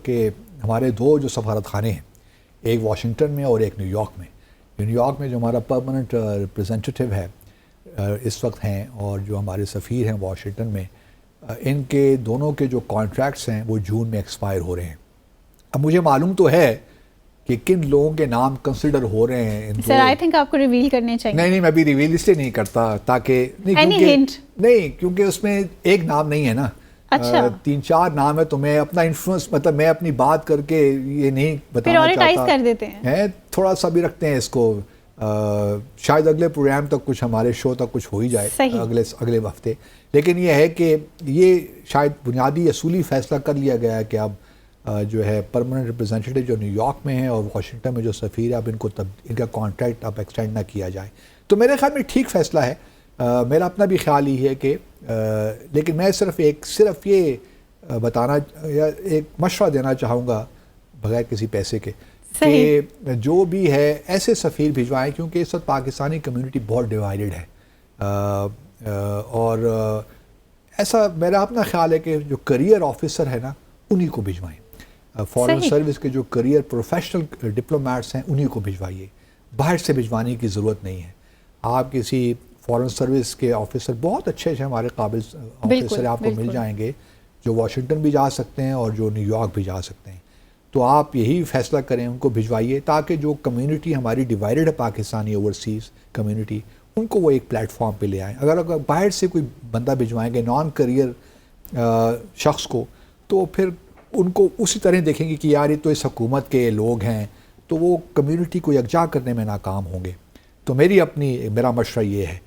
کہ ہمارے دو جو سفارت خانے ہیں، ایک واشنگٹن میں اور ایک نیو یارک میں. نیو یارک میں جو ہمارا پرماننٹ ریپرزینٹیو ہے اس وقت ہیں، اور جو ہمارے سفیر ہیں واشنگٹن میں، ان کے دونوں کے جو کانٹریکٹس ہیں وہ جون میں ایکسپائر ہو رہے ہیں. اب مجھے معلوم تو ہے کہ کن لوگوں کے نام کنسیڈر ہو رہے ہیں. سر آئی تھنک آپ کو ریویل کرنے چاہیے. نہیں میں ابھی ریویل اس لیے نہیں کرتا تاکہ کیونکہ اس میں ایک نام نہیں ہے نا. اچھا 3-4 نام ہے، تو میں اپنا انفلوئنس مطلب میں اپنی بات کر کے یہ نہیں بتانا چاہتا. کر دیتے ہیں تھوڑا سا بھی رکھتے ہیں اس کو. شاید اگلے پروگرام تک کچھ ہمارے شو تک کچھ ہو ہی جائے اگلے ہفتے. لیکن یہ ہے کہ یہ شاید بنیادی اصولی فیصلہ کر لیا گیا ہے کہ اب جو ہے پرماننٹ ریپرزینٹیو جو نیو یارک میں ہیں اور واشنگٹن میں جو سفیر ہے، اب ان کا کانٹریکٹ اب ایکسٹینڈ نہ کیا جائے. تو میرے خیال میں ٹھیک فیصلہ ہے. میرا اپنا بھی خیال ہی ہے کہ لیکن میں صرف یہ بتانا یا ایک مشورہ دینا چاہوں گا بغیر کسی پیسے کے کہ جو بھی ہے ایسے سفیر بھجوائیں، کیونکہ اس وقت پاکستانی کمیونٹی بہت ڈیوائیڈڈ ہے. اور ایسا میرا اپنا خیال ہے کہ جو کریئر آفیسر ہے نا انہی کو بھجوائیں. فارن سروس کے جو کریئر پروفیشنل ڈپلومیٹس ہیں انہی کو بھجوائیے. باہر سے بھجوانے کی ضرورت نہیں ہے. آپ کسی فارن سروس کے آفیسر بہت اچھے ہمارے قابل آفیسر آپ کو مل جائیں گے جو واشنگٹن بھی جا سکتے ہیں اور جو نیو یارک بھی جا سکتے ہیں. تو آپ یہی فیصلہ کریں، ان کو بھجوائیے تاکہ جو کمیونٹی ہماری ڈیوائیڈڈ ہے پاکستانی اوورسیز کمیونٹی، ان کو وہ ایک پلیٹ فارم پہ لے آئیں. اگر باہر سے کوئی بندہ بھجوائیں گے نان کریئر شخص کو، تو پھر ان کو اسی طرح دیکھیں گے کہ یار یہ تو اس حکومت کے لوگ ہیں، تو وہ کمیونٹی کو یکجا کرنے میں ناکام ہوں گے. تو میرا مشورہ یہ ہے